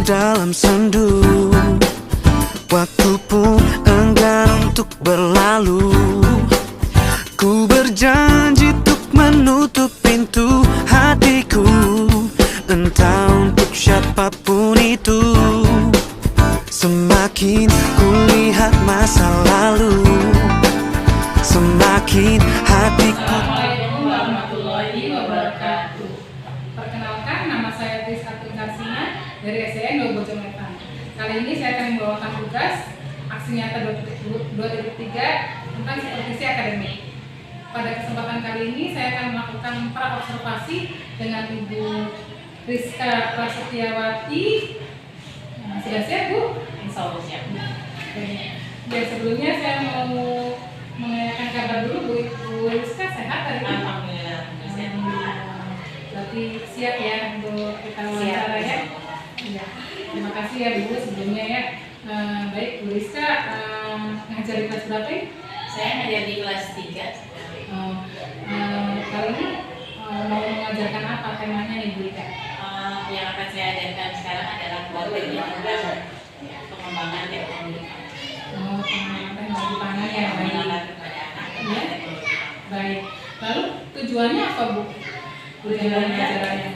dalam sendu. Waktu pun enggan untuk berlalu. Ku berjanji untuk menutup pintu hatiku, entah untuk siapapun itu. Semakin kulihat masa lalu, semakin hatiku. Assalamualaikum warahmatullahi wabarakatuh. Perkenalkan, nama saya Rizka Karsina dari SDN Bojonglepan. Kali ini saya akan membawakan tugas aksi nyata 2.3 tentang supervisi akademik. Pada kesempatan kali ini saya akan melakukan pra-observasi dengan Ibu Rizka Prasetyawati. Sudah siap, Bu? Insya Allah siap. Dan sebelumnya saya mau menanyakan kabar dulu, Bu Rizka sehat hari ini? Alhamdulillah. Berarti siap ya untuk kita wawancara ya? Iya. Terima kasih ya Bu sebelumnya ya. Baik Bu Rizka, ngajar di kelas berapa ya? Saya ngajar di kelas 3. Kali ini mau mengajarkan apa temanya nih Bu Rizka? Yang akan saya ajarkan sekarang adalah pengembangan teknologi. Pengembangan teknologi pangan ya, baik. Kepada anak. Ya? Baik. Lalu tujuannya apa Bu? Tujuan ajarannya?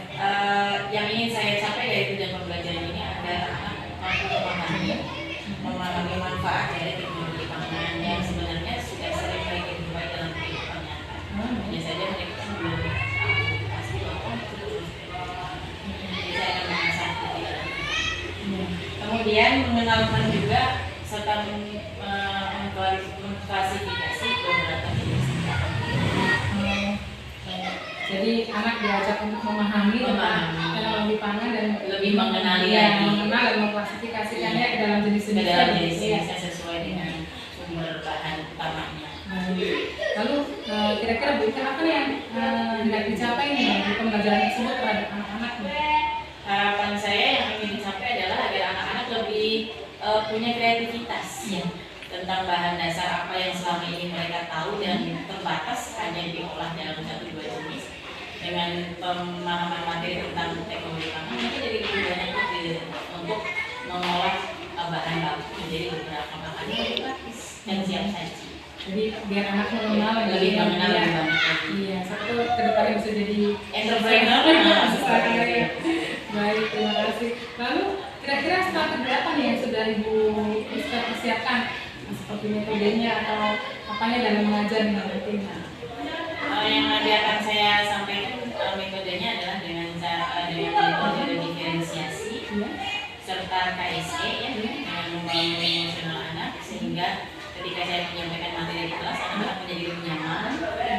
Yang ingin saya capai dari tujuan pembelajaran ini adalah anak mampu memahami manfaat dari teknologi pangan yang sebenarnya sudah sering mereka jumpai dalam kehidupan nyata. Hanya saja mereka belum pasti bahwa saya akan mengasah di dalam. Kemudian mengenalkan juga serta mengklasifikasi beberapa jenis ikan. Jadi anak diajak untuk memahami tentang teknologi pangan dan lebih mengenali ya, mengenal dan mengklasifikasikannya ke dalam jenis-jenisnya sesuai dengan sumber bahan utamanya. Lalu kira-kira Bu Ika apa yang hendak dicapai nih di pembelajaran tersebut terhadap anak-anak? Harapan saya yang ingin dicapai adalah agar anak-anak lebih punya kreativitas tentang bahan dasar apa yang selama ini mereka tahu dan terbatas hanya diolah dalam 1-2 jenis. Dengan pemahaman materi tentang teknologi pangan, mereka jadi lebih banyak untuk mengolah bahan baku menjadi beberapa makanan yang praktis dan siap saji. Jadi biar anak mengenal lebih mengenal lebih banyak lagi. Iya, satu kedepannya bisa jadi entrepreneur. Baik, terima kasih. Lalu kira-kira strategi berapa nih yang sudah Ibu Rizka persiapkan, seperti metodenya atau apanya dalam mengajar nantinya? Yang nanti akan saya sampaikan metodenya adalah dengan metode diferensiasi serta KSE ya, dengan membangun emosional anak sehingga ketika saya menyampaikan materi di kelas anak menjadi lebih nyaman,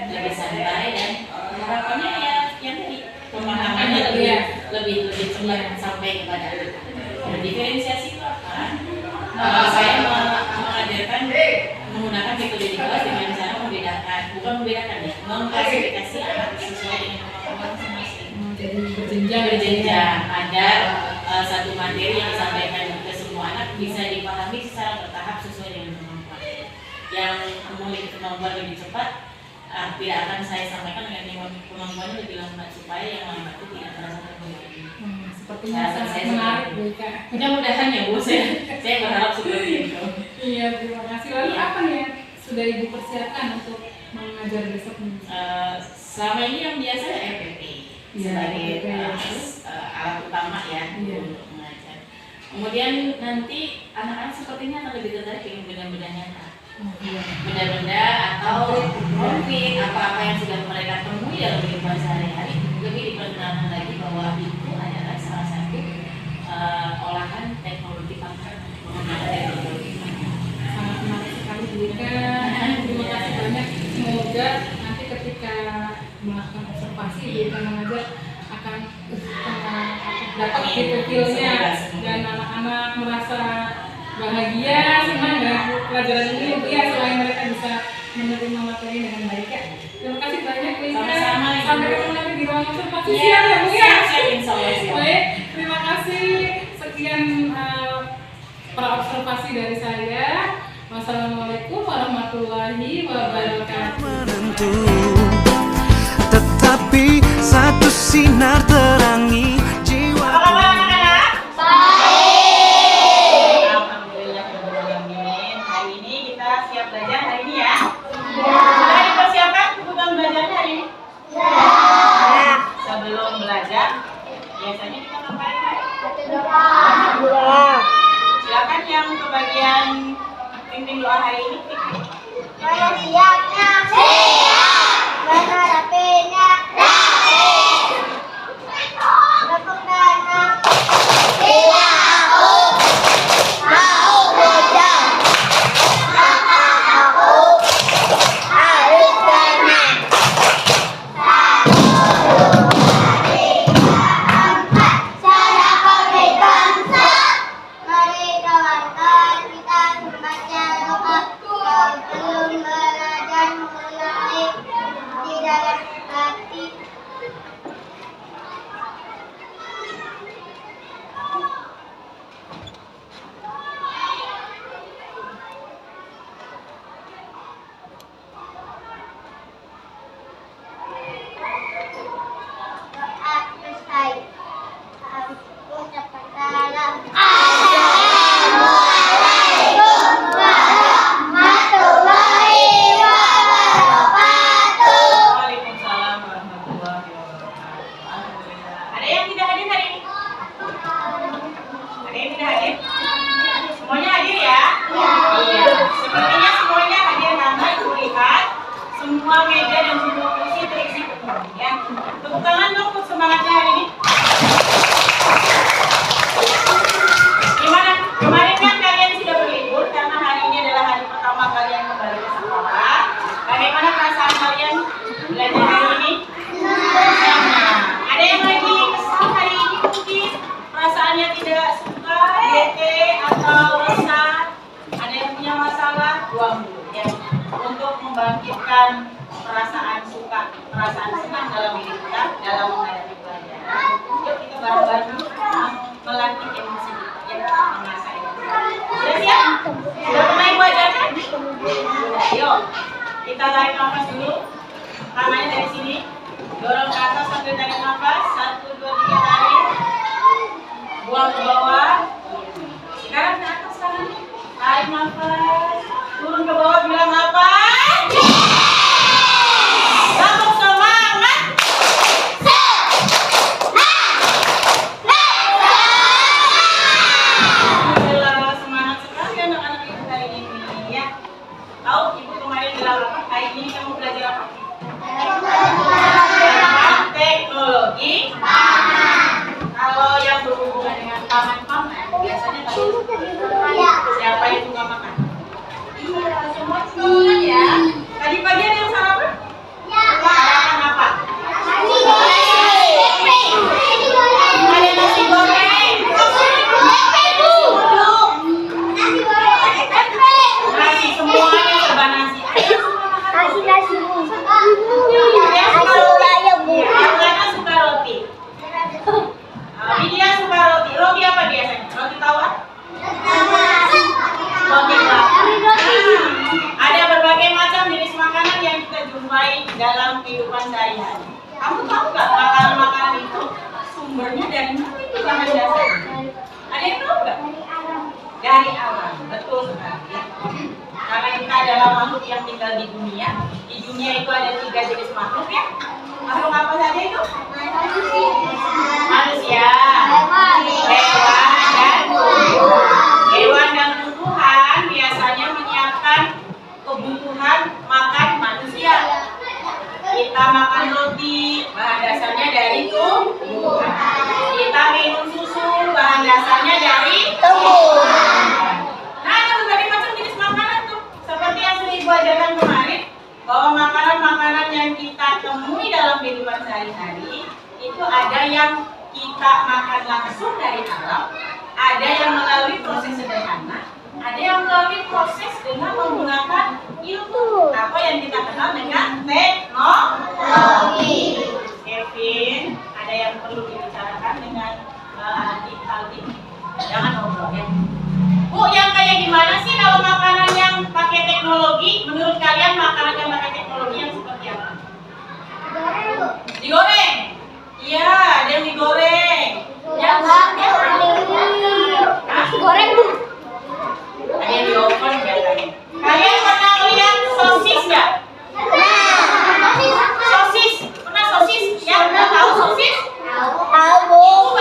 lebih santai dan harapannya ya yang tadi pemahamannya lebih cepat sampai kepada anak. Diferensiasi itu apa? Saya mengajarkan menggunakan metode di kelas dengan cara membedakan ya, mengklasifikasi anak sesuai dengan kemampuan masing-masing. Jadi berjenjang. Ada satu materi yang disampaikan ke semua anak bisa dipahami secara bertahap sesuai dengan kemampuan. Yang memiliki kemampuan lebih cepat tidak akan saya sampaikan dengan kemampuannya lebih lambat supaya yang lambat itu tidak terasa terbebani. Sepertinya sangat menarik Bu Ika. Mudah-mudahan ya Bu, saya berharap seperti itu. Iya, terima kasih. Lalu apa nih yang sudah Ibu persiapkan untuk mengajar besok nih? Selama ini yang biasa RPP sebagai alat utama ya untuk mengajar. Kemudian nanti anak-anak sepertinya akan lebih tertarik dengan benda-benda nyata. Benda-benda atau konflik apa-apa yang sudah mereka temui dalam kehidupan sehari-hari lebih diperkenalkan lagi bahwa itu adalah salah satu olahan teknologi pangan. Sangat menarik sekali Bu Ika. Terima kasih banyak. Semoga nanti ketika melakukan observasi Bu Ika mengajar akan dapat feel-nya dan anak-anak merasa bahagia, senang dengan pelajaran ini ya, selain mereka bisa menerima materi dengan baik ya. Terima kasih banyak Bu Ika. Sama-sama. Sampai ketemu lagi di ruang observasi siang ya Bu ya. Baik, terima kasih. Sekian pra-observasi dari saya. Wassalamualaikum warahmatullahi wabarakatuh. Menentu, tetapi satu sinar terangi jiwa. Apa kabar anak-anak? Baik. Biasanya kita ngapain? Silakan yang kebagian pimpin doa hari ini. Mana siapnya? Siap. Mana rapinya? Rapi. Tepuk tangan. Tidak aku mau bujang. Maka aku harus tenang. 1, 2, 3, 4. Saya kami bangsa. Mari kawan-kawan kita membaca doa. Kau belum belajar mulai di dalam hati. Doa selesai. Ucapan salam. Assalamualaikum warahmatullahi wabarakatuh. Waalaikumsalam warahmatullahi wabarakatuh. Alhamdulillah. Ada yang tidak hadir hari ini? Ada yang tidak hadir? Semuanya hadir ya? Iya. Sepertinya semuanya hadir karena ibu lihat semua meja dan semua kursi terisi penuh ya. Tepuk tangan dong untuk semangatnya hari ini. Gimana? Kemarin kan kalian sudah berlibur karena hari ini adalah hari pertama kalian kembali ke sekolah. Bagaimana perasaan kalian belajar hari ini? Senang. Ada yang lagi kesal hari ini mungkin perasaannya tidak suka, bete atau resah? Ada yang punya masalah? Buang dulu ya. Untuk membangkitkan perasaan suka, perasaan senang dalam diri kita dalam menghadapi pelajaran. Yuk kita bareng-bareng melatih emosi kita ya, mengasah emosi. Sudah siap? Sudah pernah ibu ajarkan? Yuk, kita tarik nafas dulu. Tangannya dari sini, dorong ke atas sambil tarik nafas. 1, 2, 3 tarik. Buang ke bawah. Sekarang ke atas tangannya. Tarik nafas. Turun ke bawah, bilang apa? Langsung semangat. Alhamdulillah, semangat sekali anak-anak ibu hari ini ya. Tahu ibu kemarin bilang apa? Hari ini kamu belajar apa? Teknologi. Kalau yang berhubungan dengan paman-paman, biasanya siapa yang suka makan? Semua makan ya. Tadi pagi ada yang sarapan? Sarapan apa? Ada nasi goreng. Nasi, semuanya serba nasi. Ada yang suka makan roti? Yang suka roti. Dia suka roti. Roti apa biasanya? Roti tawar? Roti kelapa. Ada berbagai macam jenis makanan yang kita jumpai dalam kehidupan sehari-hari. Kamu tahu nggak makanan-makanan itu sumbernya dari mana itu bahan dasar? Ada yang tahu nggak? Dari alam. Betul sekali. Ya. Karena kita adalah makhluk yang tinggal di dunia. Di dunia itu ada 3 jenis makhluk ya. Makhluk apa saja itu? Manusia, hewan, dan tumbuhan. Hewan dan tumbuhan biasanya menyiapkan kebutuhan makan manusia. Kita makan roti, bahan dasarnya dari tumbuhan. Kita minum susu, bahan dasarnya dari tumbuhan. Nah, ada berbagai macam jenis makanan tuh. Seperti yang sudah ibu ajarkan kemarin, bahwa makanan-makanan yang kita temui dalam kehidupan sehari-hari itu ada yang kita makan langsung dari alam, ada yang melalui proses sederhana, ada yang melalui proses dengan menggunakan ilmu atau yang kita kenal dengan teknologi. Kevin, ada yang perlu dibicarakan dengan Aldi. Jangan ngobrol ya. Bu, yang kayak gimana sih kalau makanan yang pakai teknologi? Menurut kalian makanan yang pakai teknologi yang seperti apa? Digoreng. Iya, ada yang digoreng. Yang nasi goreng, Bu. Ada yang di oven katanya. Kalian pernah lihat sosis nggak? Sosis. Pernah sosis? Yang tahu sosis? Tahu, Bu.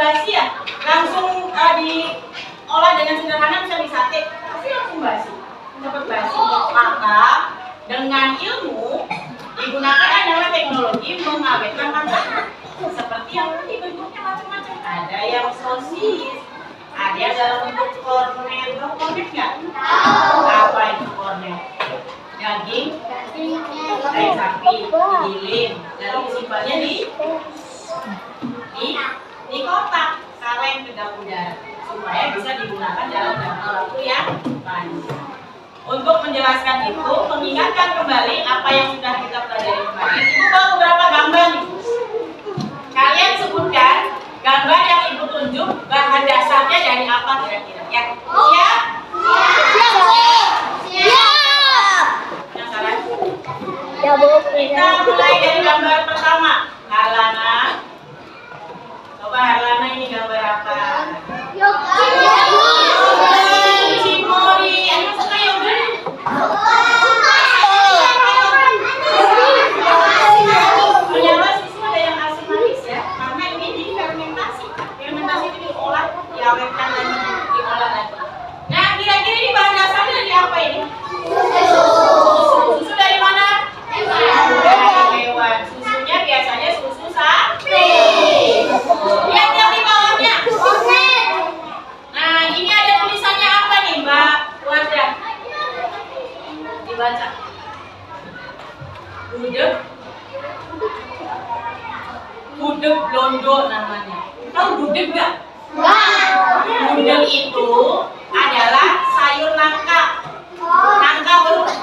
basi ya, langsung diolah dengan sederhana bisa disate, pasti langsung basi, cepat basi. Maka dengan ilmu digunakan adalah teknologi mengawetkan makanan. Seperti yang tadi bentuknya macam-macam. Ada yang sosis, ada yang dalam bentuk kornet. Tahu kornet nggak? Apa itu kornet? Daging, daging sapi, digiling, lalu disimpannya di kotak kaleng kedap udara supaya bisa digunakan dalam jangka waktu yang panjang. Untuk menjelaskan itu, mengingatkan kembali apa yang sudah kita pelajari kemarin. Ibu bawa beberapa gambar nih. Kalian sebutkan gambar yang ibu tunjuk bahan dasarnya dari apa kira-kira? Ya, siap? Penasaran? Kita mulai dari gambar pertama. Harlana. Coba Harlana ini gambar apa? Cimori. Yang suka yogurt? Ternyata susu ada yang asam manis ya, karena ini difermentasi. Fermentasi itu diolah, diawetkan dan diolah lagi. Nah, kira-kira ini bahan dasarnya dari apa ini? Susu dari mana? Dari hewan. Susunya biasanya susu sapi. Lihat yang di bawahnya. Nah, ini ada tulisannya apa nih, Mbak Wardah? Dibaca. Gudeg blondo namanya. Tahu gudeg nggak? Gudeg itu adalah sayur nangka. Nangka muda.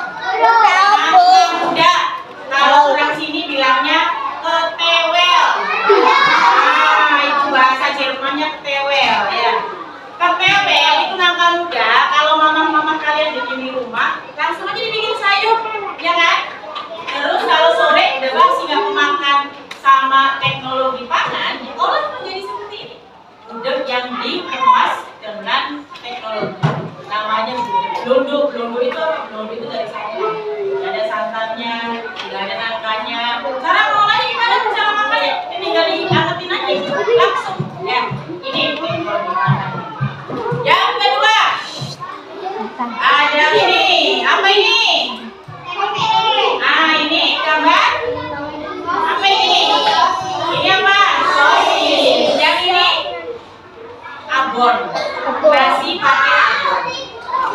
Kalau orang sini bilangnya ketewel. Nah, itu bahasa Jermannya ketewel ya. Ketewel itu nangka muda. Kalau mama-mama kalian bikin di rumah, langsung aja dibikin sayur, ya kan? Terus kalau sore udah basi nggak kemakan sama teknologi pangan, diolah menjadi seperti ini. Gudeg yang dikemas dengan teknologi. Namanya blondo. Blondo itu apa? Blondo itu dari santan. Nggak ada santannya, nggak ada nangkanya. Cara mengolahnya gimana? Cara makannya? Ini tinggal diangetin aja langsung. Ya, ini teknologi pangan. Yang kedua, ada ini. Apa ini? Nah, ini gambar. Apa ini? Ini apa? Sosis. Yang ini abon. Nasi pakai abon.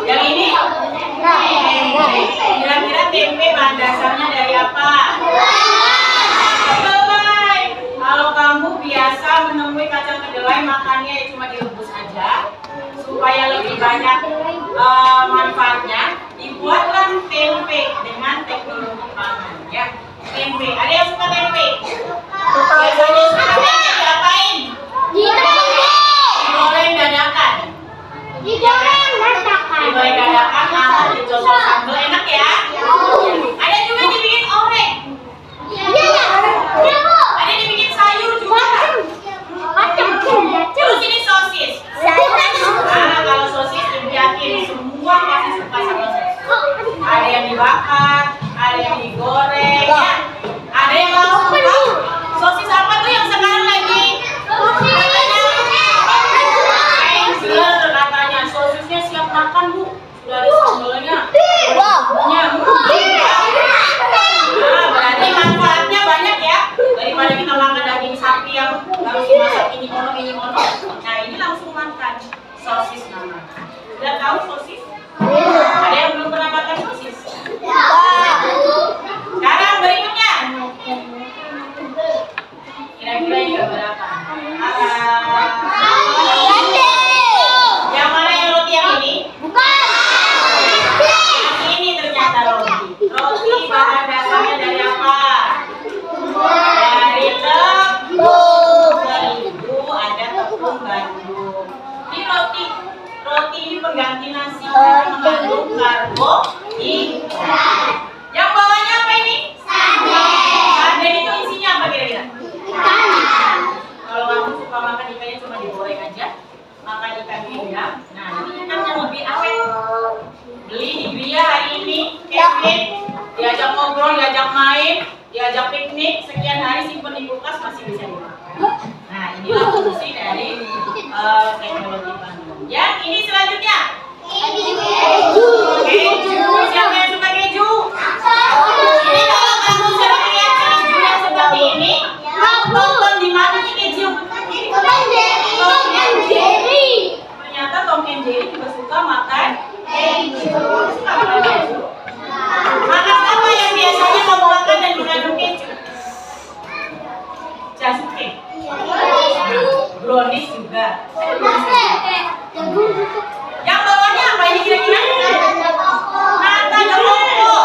Yang ini tempe. Kira-kira tempe bahan dasarnya dari apa? Kedelai. Kalau kamu biasa menemui kacang kedelai, makannya cuma direbus aja supaya lebih banyak manfaatnya. Dibuatlah tempe dengan teknologi pangan ya. Tempe. Ada yang suka tempe? Biasanya suka tempe diapain? Digoreng dadakan. Digoreng dadakan, hangat, dicocol sambal, enak ya. Ada juga yang dibikin orek. Ada yang dibikin sayur juga. Terus ini sosis. Nah, kalau sosis ibu yakin semua pasti suka sama sosis. Ada yang dibakar, ada yang digoreng, ya. Ada yang langsung tahu. Sosis apa tuh yang sekarang lagi? Angler katanya. Sosisnya siap makan, Bu. Sudah ada sambalnya. Nah, berarti manfaatnya banyak ya. Daripada kita makan daging sapi yang harus dimasak ini ono. Nah, ini langsung makan sosis namanya. Sudah tahu sosis? Ada yang belum pernah makan sosis? Sekarang berikutnya. Kira-kira ini berapa? Yang mana yang roti yang ini? Yang ini ternyata roti. Roti bahan dasarnya dari apa? Dari tepung terigu, ada tepung gandum. Ini roti ini pengganti nasi karena mengandung karbohidrat. Yang bawahnya apa ini? Sarden itu isinya apa kira-kira? Kalau kamu suka makan ikannya cuma digoreng aja, makan ikan pindang. Nah, ini ikan yang lebih awet. Beli di Gria hari ini, Kevin, diajak ngobrol, diajak main, diajak piknik, sekian hari simpen di kulkas masih bisa dimakan. Nah, inilah fungsi dari teknologi pangan. Yang ini selanjutnya. Keju. Keju. Siapa yang suka keju? Ini kalau kamu sering lihat keju yang seperti ini, tonton di mana nih keju? Ternyata Tom and Jerry juga suka makan keju. Suka makan keju. Makan apa yang biasanya kamu makan dan mengandung keju? Jasuke. Brownies juga. Yang bawahnya apa ini kira-kira? Nata de coco.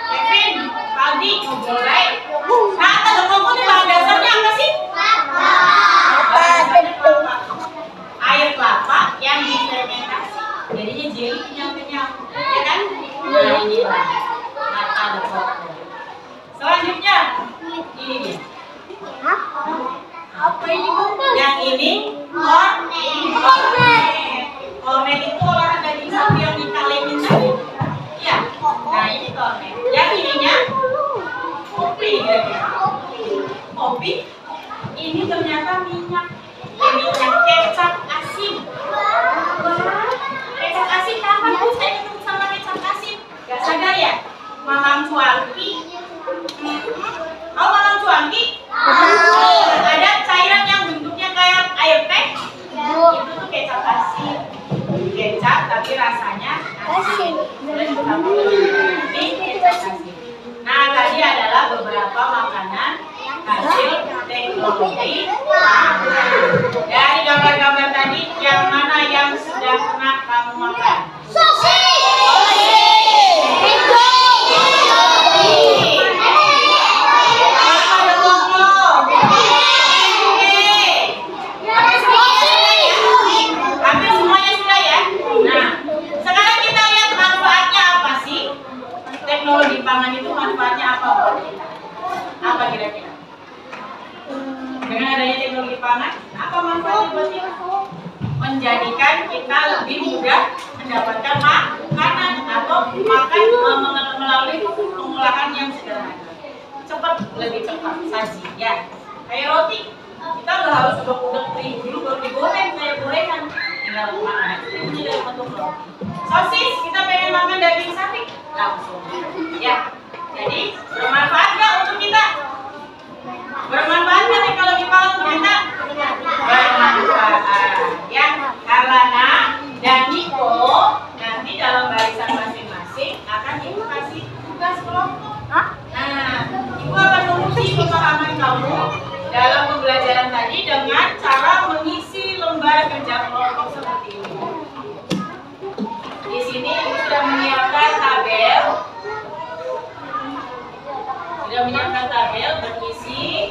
Kevin, Aldi, ngobrol lain. Nata de coco ini bahan dasarnya apa sih? Air kelapa yang difermentasi. Jadinya jelly kenyal-kenyal, ya kan? Nah ini lah nata de coco. Selanjutnya, ini dia. Apa ini, Bu? Yang ini kornet. Kornet itu olahan daging sapi yang dikalemin tadi. Iya. Nah ini kornet. Yang ininya kopi kira-kira. Kopi. Ini ternyata minyak. Minyak kecap asin. Kecap asin kapan Bu saya ketemu sama kecap asin? Gak sadar ya? Mamang cuanki. Oh mamang cuanki? Ada cairan yang bentuknya kayak air teh. Itu tuh kecap asin. Kecap tapi rasanya asin. Ini kecap asin. Nah tadi adalah beberapa makanan hasil teknologi. Dari gambar-gambar tadi, yang mana yang sudah pernah kamu makan? Hampir semuanya sudah ya. Nah, sekarang kita lihat manfaatnya apa sih? Teknologi pangan itu manfaatnya apa buat kita? Apa kira-kira? Dengan adanya teknologi pangan, apa manfaatnya buat kita? Menjadikan kita lebih mudah mendapatkan makanan atau makan melalui pengolahan yang sederhana. Cepat, lebih cepat saji ya. Kayak roti, kita nggak harus udek-udek dulu baru digoreng kayak gorengan. Tinggal makan ini dalam bentuk roti. Sosis, kita pengen makan daging sapi langsung ya. Jadi bermanfaat nggak untuk kita? Bermanfaat nggak teknologi pangan untuk kita? Bermanfaat ya, karena dan Niko nanti dalam barisan masing-masing akan Ibu kasih tugas kelompok. Nah, Ibu akan menguji pemahaman kamu dalam pembelajaran tadi dengan cara mengisi lembar kerja kelompok seperti ini. Di sini Ibu sudah menyiapkan tabel. Berisi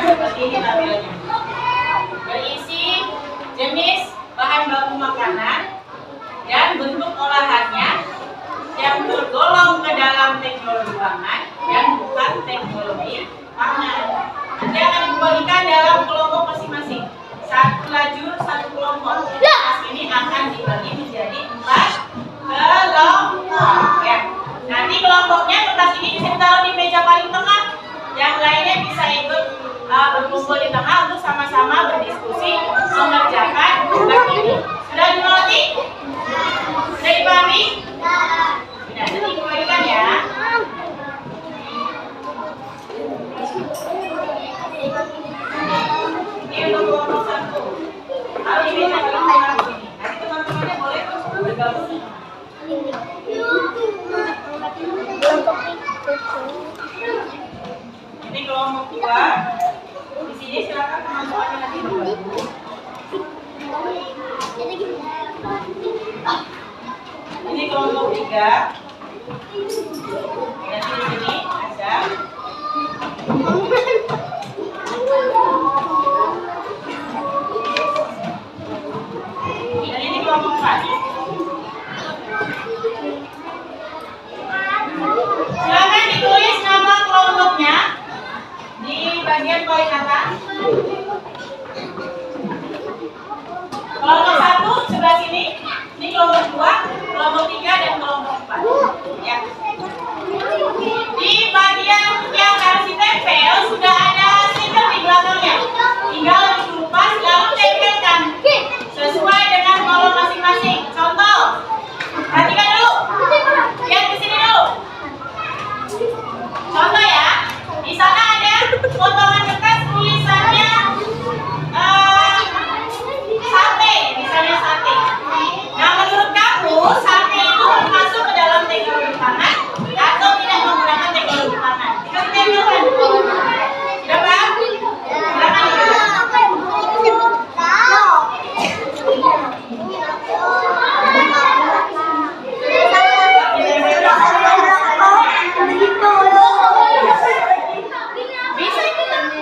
seperti ini tabelnya. Berisi jenis bahan baku makanan dan bentuk olahannya yang tergolong ke dalam teknologi pangan dan bukan teknologi pangan. Nanti akan dibagikan dalam kelompok masing-masing. Satu lajur, satu kelompok. Kelas ini akan dibagi menjadi 4 kelompok. Ya. Nanti kelompoknya kertas ini bisa ditaruh di meja paling tengah. Yang lainnya bisa ikut berkumpul di tengah untuk sama-sama berdiskusi mengerjakan tugas ini. Sudah dimengerti? Sudah dipahami? Sudah, nanti diberikan ya. Ini untuk kelompok 1. Kalau di meja paling tengah di sini. Nanti teman-temannya boleh bergabung. Ini kelompok 2. Di sini silakan teman-temannya nanti bergabung. Ini kelompok 3. Nanti di sini ada. Dan ini kelompok 4. Silakan ditulis nama kelompoknya di bagian poin atas. Kelompok 1 sebelah sini, ini kelompok 2, kelompok 3 dan kelompok 4. potongan kertas tulisannya sate, misalnya sate. Nah, menurut kamu sate itu masuk ke dalam teknologi pangan atau tidak menggunakan teknologi pangan? Kita tentukan. Berapa? Bisa kita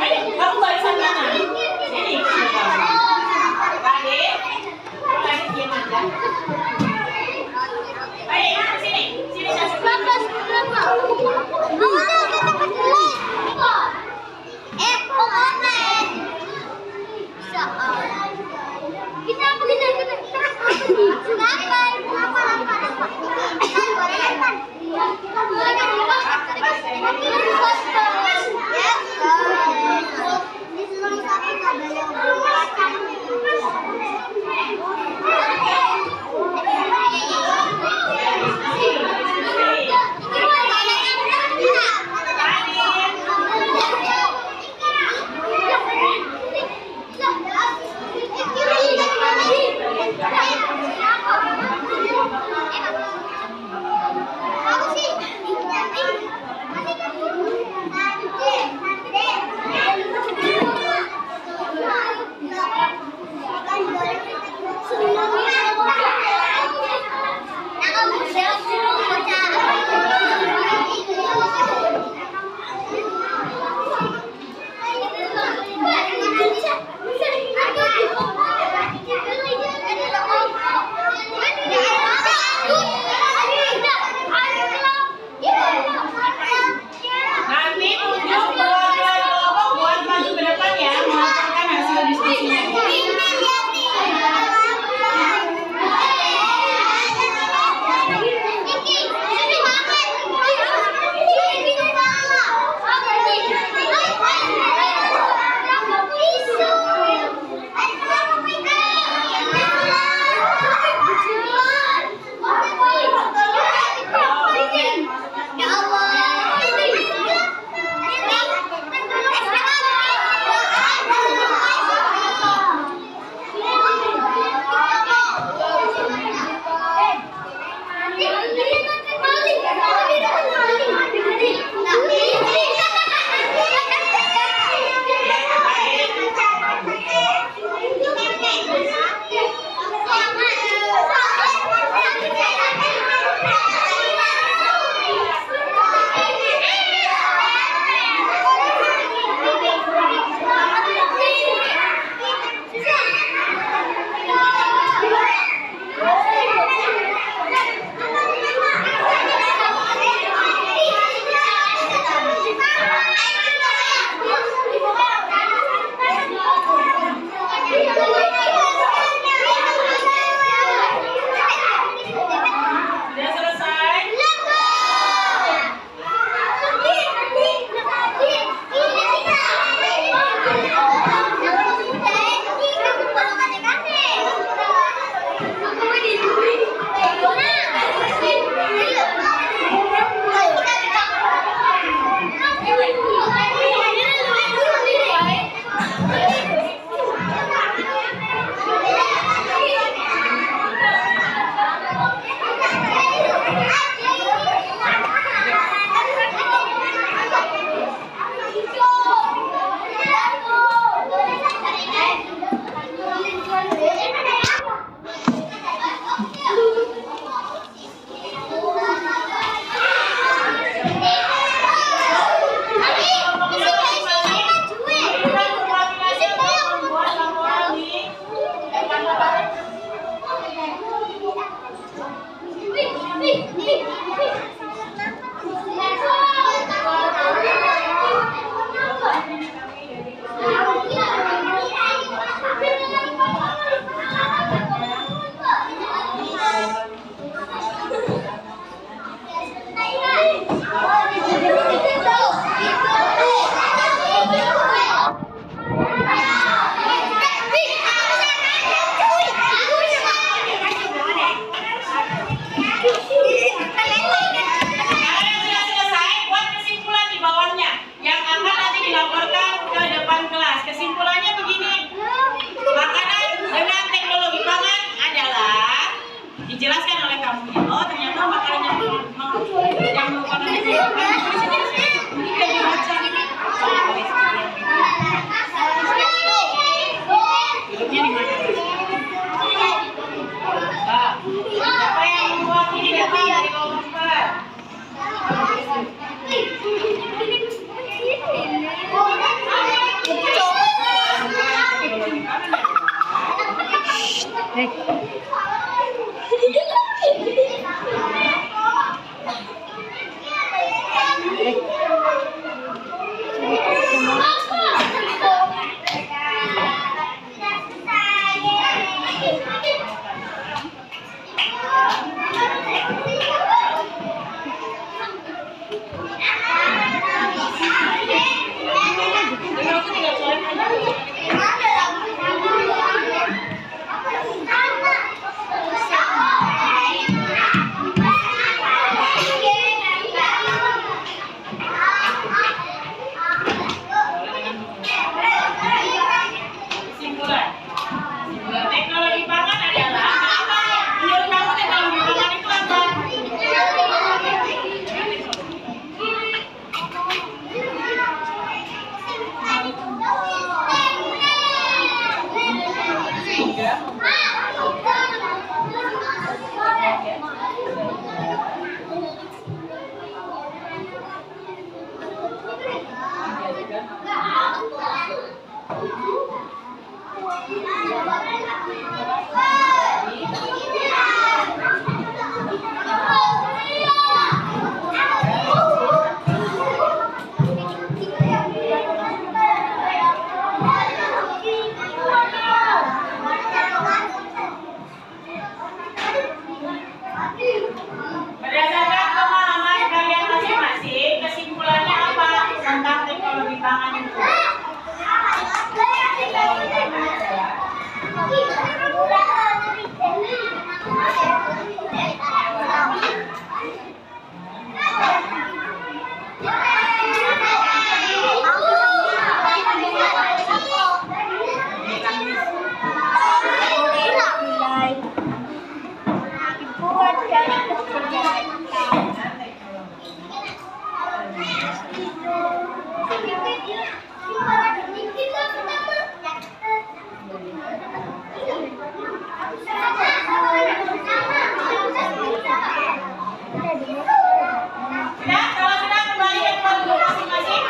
Sudah, kalau sudah kembali ke tempat duduk masing-masing.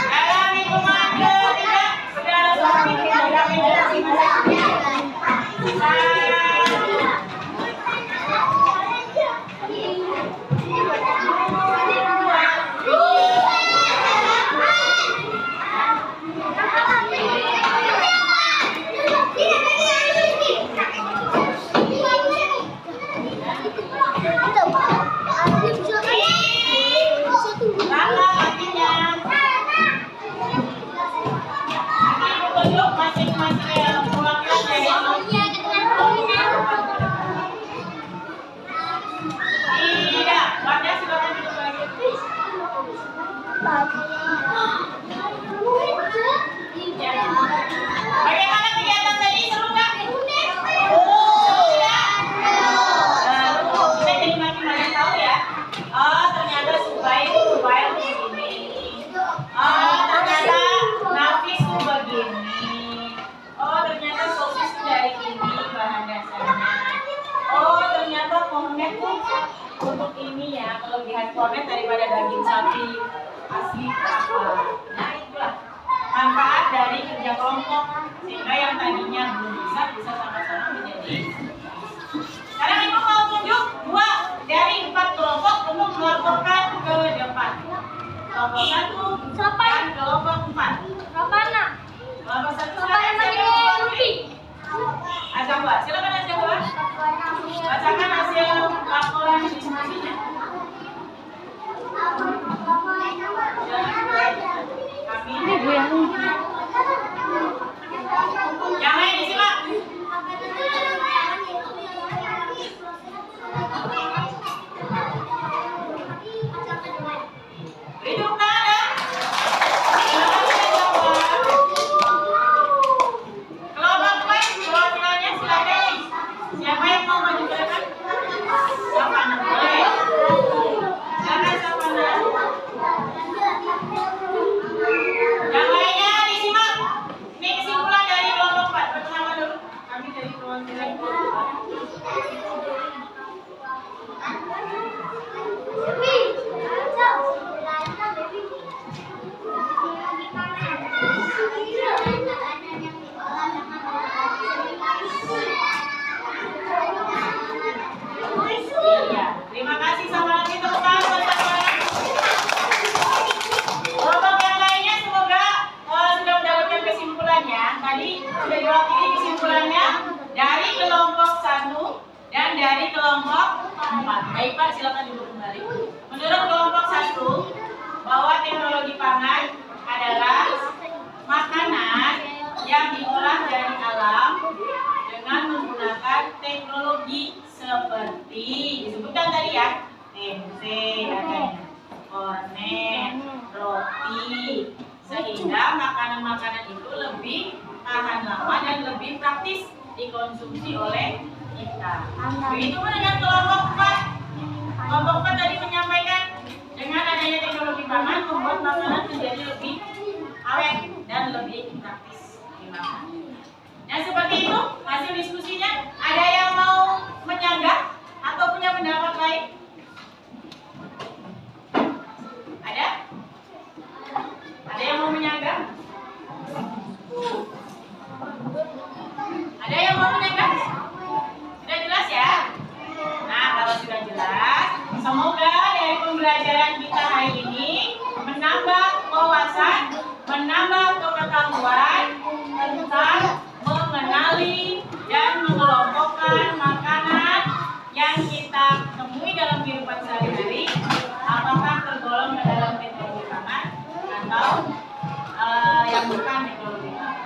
Alami komando tidak sudah langsung pindah ke meja masing-masing. Lama kakinya. Duduk masing-masing yang perwakilan dari tidak, wadah silakan duduk lagi. Bagaimana kegiatan tadi? Seru nggak? Seru tidak? Kita jadi makin banyak tahu ya. Oh, ternyata Subay itu begini. Oh, ternyata Nafis itu begini. Oh, ternyata sosis itu dari ini bahan dasarnya. Oh, ternyata kornet tuh untuk ini ya, kelebihan kornet daripada daging sapi asli apa. Nah, itulah manfaat dari kerja kelompok sehingga yang tadinya belum bisa sama-sama menjadi. Sekarang Ibu mau tunjuk 2 dari 4 kelompok untuk melaporkan ke depan. Kelompok 1 dan kelompok 4. Kelompok 1 silakan Azamwa, silakan Azamwa. Bacakan hasil laporan diskusinya. Kami. Yang lain disimak. Beri tepuk tangan ya. Kelompok 4, perwakilannya silakan. Siapa yang mau maju ke depan? Siapa? Boleh. Silakan siapa? Yang lainnya disimak. Ini kesimpulan dari kelompok 4. Pertama dulu. Kami dari perwakilan kelompok 4. Iya, terima kasih sama lagi tepuk tangan buat teman-teman. Kelompok yang lainnya semoga sudah mendapatkan kesimpulannya. Tadi sudah diwakili kesimpulannya dari kelompok 1 dan dari kelompok 4. Baik Pak, silakan duduk kembali. Menurut kelompok 1 bahwa teknologi pangan adalah makanan yang diolah dari alam dengan menggunakan teknologi seperti disebutkan tadi ya, tempe, adanya kornet, roti, sehingga makanan-makanan itu lebih tahan lama dan lebih praktis dikonsumsi oleh kita. Begitu pun dengan kelompok 4. Kelompok 4 tadi menyampaikan dengan adanya teknologi pangan membuat makanan menjadi lebih awet dan lebih praktis dimakan. Nah seperti itu hasil diskusinya. Ada yang mau menyanggah atau punya pendapat lain? Ada? Ada yang mau menyanggah? Ada yang mau menyanggah? Sudah jelas ya? Nah kalau sudah jelas, semoga dari pembelajaran kita hari ini menambah wawasan, menambah pengetahuan tentang mengenali dan mengelompokkan makanan yang kita temui dalam kehidupan sehari-hari, apakah tergolong ke dalam teknologi pangan atau yang bukan teknologi pangan.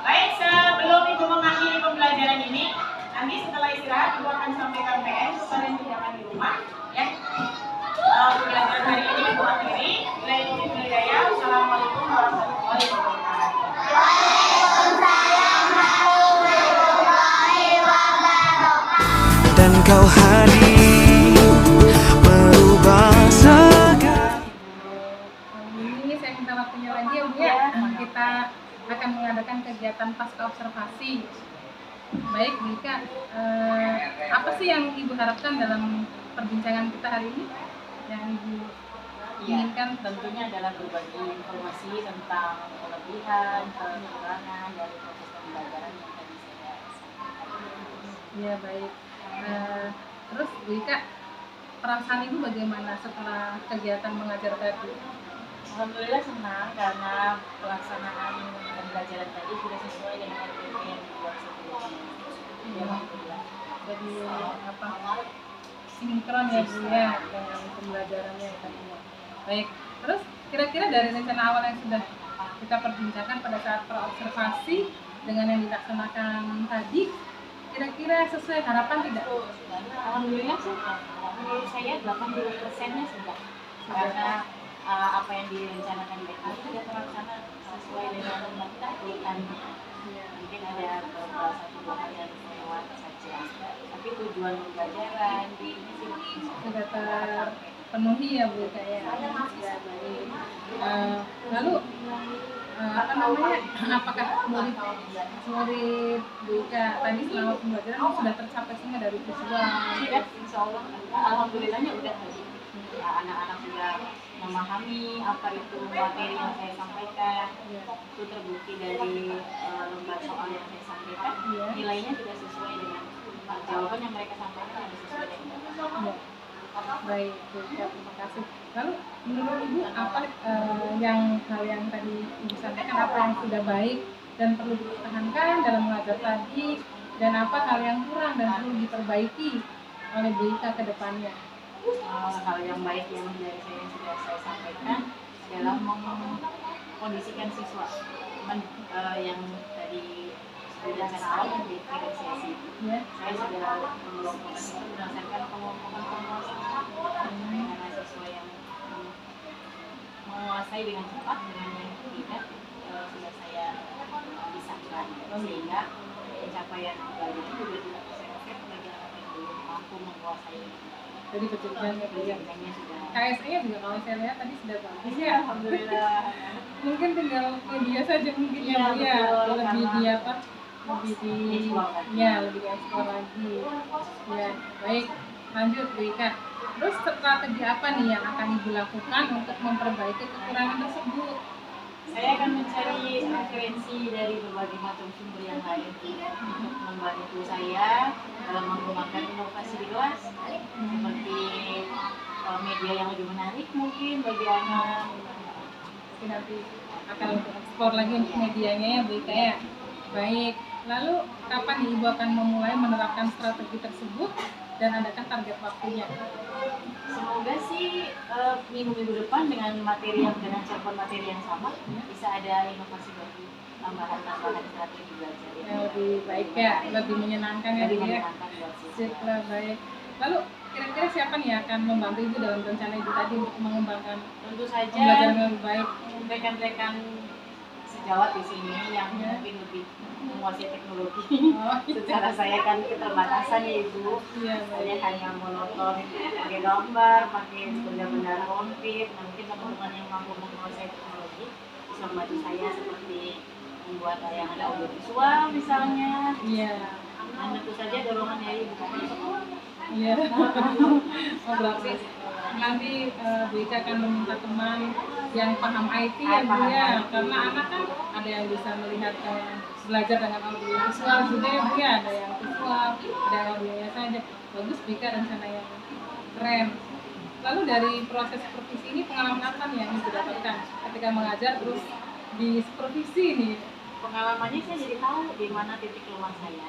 Baik, sebelum Ibu mengakhiri pembelajaran ini, nanti setelah istirahat Ibu akan sampaikan PS kepada yang tidak di rumah ya. Pembelajaran hari ini Ibu akhiri. Assalamualaikum warahmatullahi wabarakatuh. Dan kau hadir merubah segala. Ini saya satunya lagi ya Bu ya, kita akan mengadakan kegiatan pasca observasi. Baik Bu Ika, apa sih yang Ibu harapkan dalam perbincangan kita hari ini? Yang Ibu inginkan? Tentunya adalah berbagi informasi tentang kelebihan, kekurangan dari proses pembelajaran yang tadi saya sampaikan. Ya baik. Terus Bu Ika, perasaan Ibu bagaimana setelah kegiatan mengajar tadi? Alhamdulillah senang karena pelaksanaan pembelajaran tadi sudah sesuai dengan RPP yang dibuat sebelumnya. Ya, alhamdulillah. Jadi sinkron ya Bu ya dengan pembelajarannya tadinya. Baik. Terus kira-kira dari rencana awal yang sudah kita perbincangkan pada saat praobservasi dengan yang dilaksanakan tadi, kira-kira sesuai harapan tidak? Alhamdulillah sih, menurut saya 80%-nya sudah. Karena apa yang direncanakan itu sudah terlaksana sesuai dengan urutannya. Mungkin ada beberapa satu dua hal yang lewat saja, tapi tujuan pembelajaran ini Sudah terpenuhi ya Bu Ika ya. Ya baik. Lalu apakah murid Bu Ika tadi selama pembelajaran sudah tercapai semua dari visual? sudah, insya Allah, alhamdulillahnya udah tadi. Anak-anak sudah memahami apa itu materi yang saya sampaikan, itu terbukti dari lembar soal yang saya sampaikan, nilainya juga sesuai dengan jawaban yang mereka sampaikan, ada sesuai dengan Ya. Baik, Bu Ika, terima kasih. Lalu menurut Ibu apa hal yang tadi Ibu sampaikan, apa yang sudah baik dan perlu dipertahankan dalam mengajar tadi, dan apa hal yang kurang dan perlu diperbaiki oleh Bu Ika ke depannya? hal yang baik yang dari saya yang sudah saya sampaikan adalah mengkondisikan siswa yang tadi rencana awal yang diferensiasi. Saya sudah mengelompokkan itu berdasarkan pengelompokan penguasaan karena siswa yang menguasai dengan cepat dengan yang tidak sudah saya pisahkan sehingga pencapaian pembelajaran itu juga tidak terserap bagi anak yang belum mampu menguasai. Jadi pekerjaannya Bu ya. KSE-nya juga kalau saya lihat tadi sudah bagus ya. Alhamdulillah. Mungkin tinggal media saja mungkin ya Bu ya. Lebih di apa? Lebih dieksplor lagi. Ya, baik. Lanjut Bu Ika. Terus strategi apa nih yang akan Ibu lakukan untuk memperbaiki kekurangan tersebut? Saya akan mencari referensi dari berbagai macam sumber yang lain untuk membantu saya dalam mengembangkan inovasi di kelas seperti media yang lebih menarik mungkin bagi anak. Nanti akan eksplor lagi untuk medianya ya Bu Ika ya. Baik. Lalu kapan nih Ibu akan memulai menerapkan strategi tersebut dan adakah target waktunya? Semoga sih minggu-minggu depan dengan materi yang dengan cakupan materi yang sama bisa ada inovasi baru, tambahan strategi belajar Yang lebih baik ya, lebih menyenangkan ya Bu ya. menyenangkan buat siswa. Lah, baik. Lalu kira-kira siapa nih yang akan membantu Ibu dalam rencana Ibu tadi untuk mengembangkan Tentu saja pembelajaran yang lebih baik? rekan-rekan sejawat di sini yang mungkin lebih menguasai teknologi. Secara saya kan keterbatasan ya Ibu. Saya hanya monoton pakai gambar, pakai benda-benda konkret. Nah, mungkin teman-teman yang mampu menguasai teknologi bisa membantu saya seperti membuat tayangan audio visual misalnya. Iya. Dan tentu saja dorongan dari Ibu. Iya. Oh, berarti nanti Bu Ika akan meminta teman yang paham IT ya Bu ya, karena anak kan ada yang bisa melihat belajar dengan audio visual juga ya Bu ya, ada yang visual, ada yang audionya saja. Bagus Bu Ika, rencana yang keren. Lalu dari proses supervisi ini pengalaman apa nih yang Ibu dapatkan ketika mengajar terus di supervisi nih? Pengalamannya saya jadi tahu di mana titik lemah saya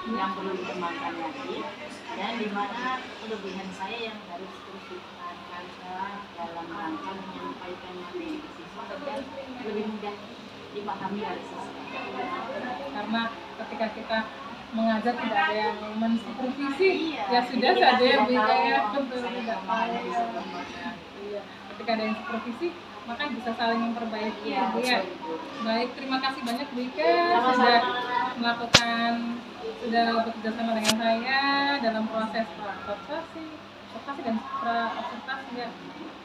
yang perlu dikembangkan lagi dan di mana kelebihan saya yang harus terus ditekankan dalam rangka menyampaikan materi ke siswa agar lebih mudah dipahami oleh siswa. Karena ketika kita mengajar tidak ada yang mensupervisi, ya sudah saja ya Bu Ika ya, betul tidak tahu. Iya, ketika ada yang supervisi maka bisa saling memperbaiki ya Bu ya. Baik, terima kasih banyak Bu Ika sudah bekerja sama dengan saya dalam proses observasi observasi dan observasi ya.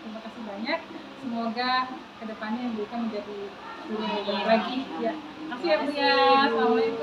Terima kasih banyak. Semoga kedepannya yang bisa menjadi guru yang lebih baik lagi. Ya, terima kasih ya Bu ya. Assalamualaikum.